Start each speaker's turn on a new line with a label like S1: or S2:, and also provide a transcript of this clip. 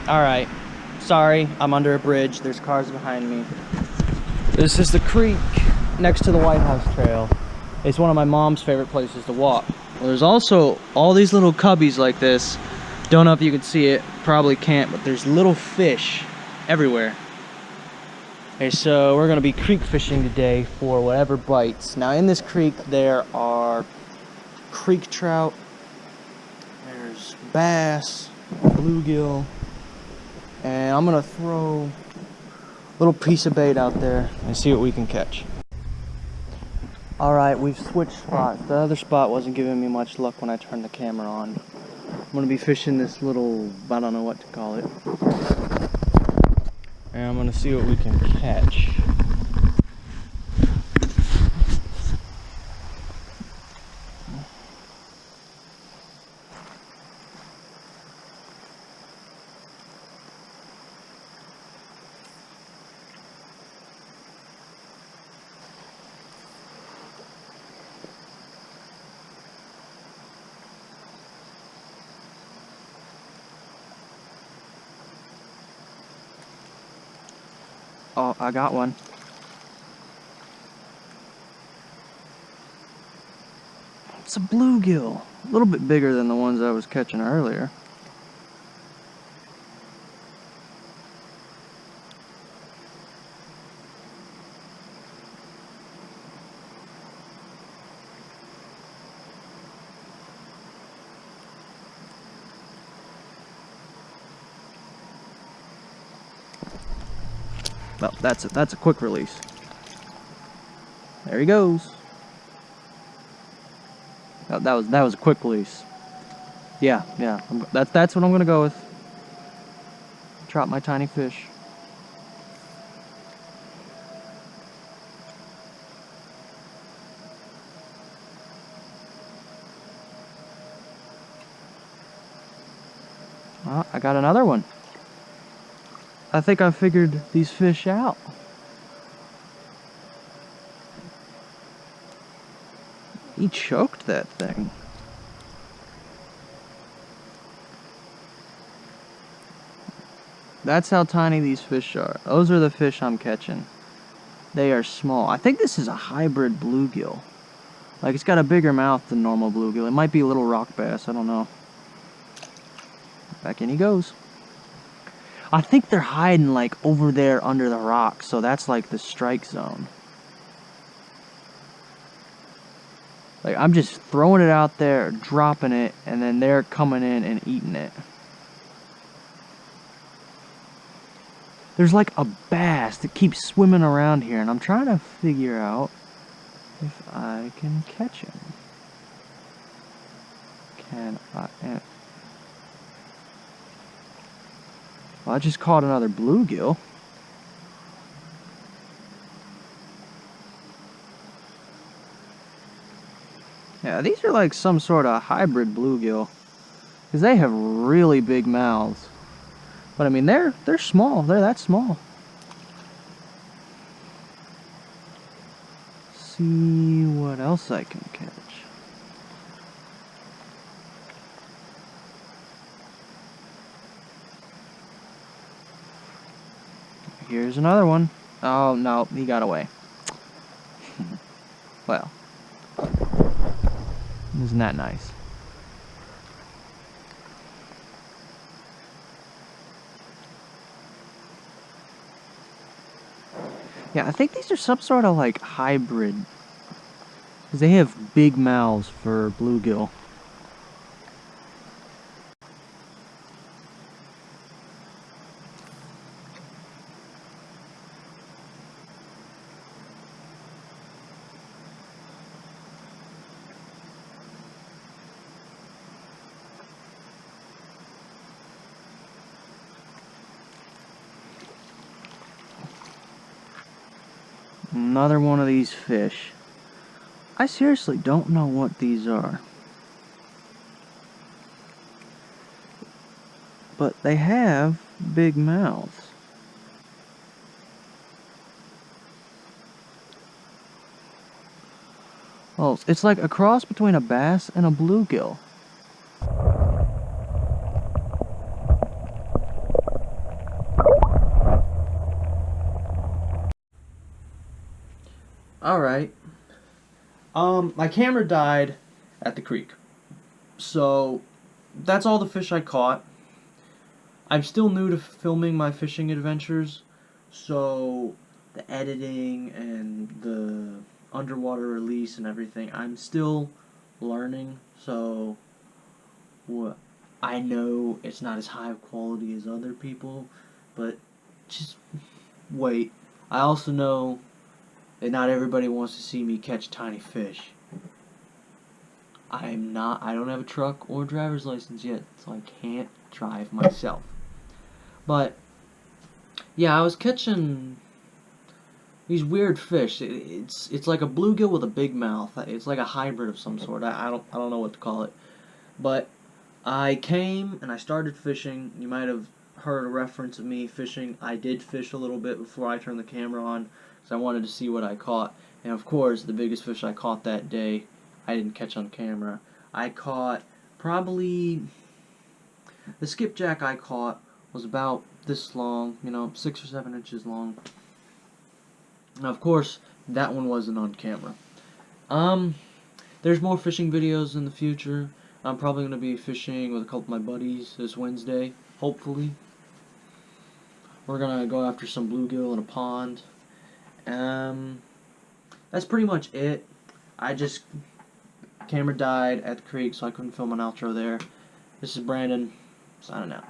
S1: Alright, sorry, I'm under a bridge. There's cars behind me. This is the creek next to the White House Trail. It's one of my mom's favorite places to walk. Well, there's also all these little cubbies like this. Don't know if you can see it, probably can't, but there's little fish everywhere. Okay, so we're gonna be creek fishing today for whatever bites. Now in this creek there are creek trout, there's bass, bluegill, and I'm gonna throw a little piece of bait out there and see what we can catch. Alright, we've switched spots. The other spot wasn't giving me much luck when I turned the camera on. I'm gonna be fishing this little, I don't know what to call it. And I'm gonna see what we can catch. Oh, I got one. It's a bluegill. A little bit bigger than the ones I was catching earlier. Well, that's a quick release. There he goes. That was a quick release. Yeah, that's what I'm gonna go with. Drop my tiny fish. Oh, I got another one. I think I figured these fish out. He choked that thing. That's how tiny these fish are. Those are the fish I'm catching. They are small. I think this is a hybrid bluegill. Like, it's got a bigger mouth than normal bluegill. It might be a little rock bass, I don't know. Back in he goes. I think they're hiding like over there under the rocks, so that's like the strike zone. Like, I'm just throwing it out there, dropping it, and then they're coming in and eating it. There's like a bass that keeps swimming around here, and I'm trying to figure out if I can catch him. Can I? Well, I just caught another bluegill. Yeah, these are like some sort of hybrid bluegill, because they have really big mouths. But I mean, they're small. They're that small. See what else I can catch. Here's another one. Oh, no, he got away. Well, isn't that nice? Yeah, I think these are some sort of like hybrid, because they have big mouths for bluegill. Another one of these fish. I seriously don't know what these are. But they have big mouths. Oh, it's like a cross between a bass and a bluegill. Alright. My camera died at the creek. So, that's all the fish I caught. I'm still new to filming my fishing adventures, so the editing and the underwater release and everything, I'm still learning, so I know it's not as high of quality as other people, but just wait. I also know that not everybody wants to see me catch tiny fish. I don't have a truck or driver's license yet, so I can't drive myself. But, yeah, I was catching these weird fish. It's like a bluegill with a big mouth. It's like a hybrid of some sort. I don't know what to call it. But I came and I started fishing. You might have heard a reference of me fishing. I did fish a little bit before I turned the camera on, because I wanted to see what I caught. And of course, the biggest fish I caught that day, I didn't catch on camera. I caught probably, the skipjack I caught was about this long, 6 or 7 inches long. Now, of course, that one wasn't on camera. There's more fishing videos in the future. I'm probably going to be fishing with a couple of my buddies this Wednesday, hopefully. We're going to go after some bluegill in a pond. That's pretty much it. Camera died at the creek, so I couldn't film an outro there. This is Brandon, signing out.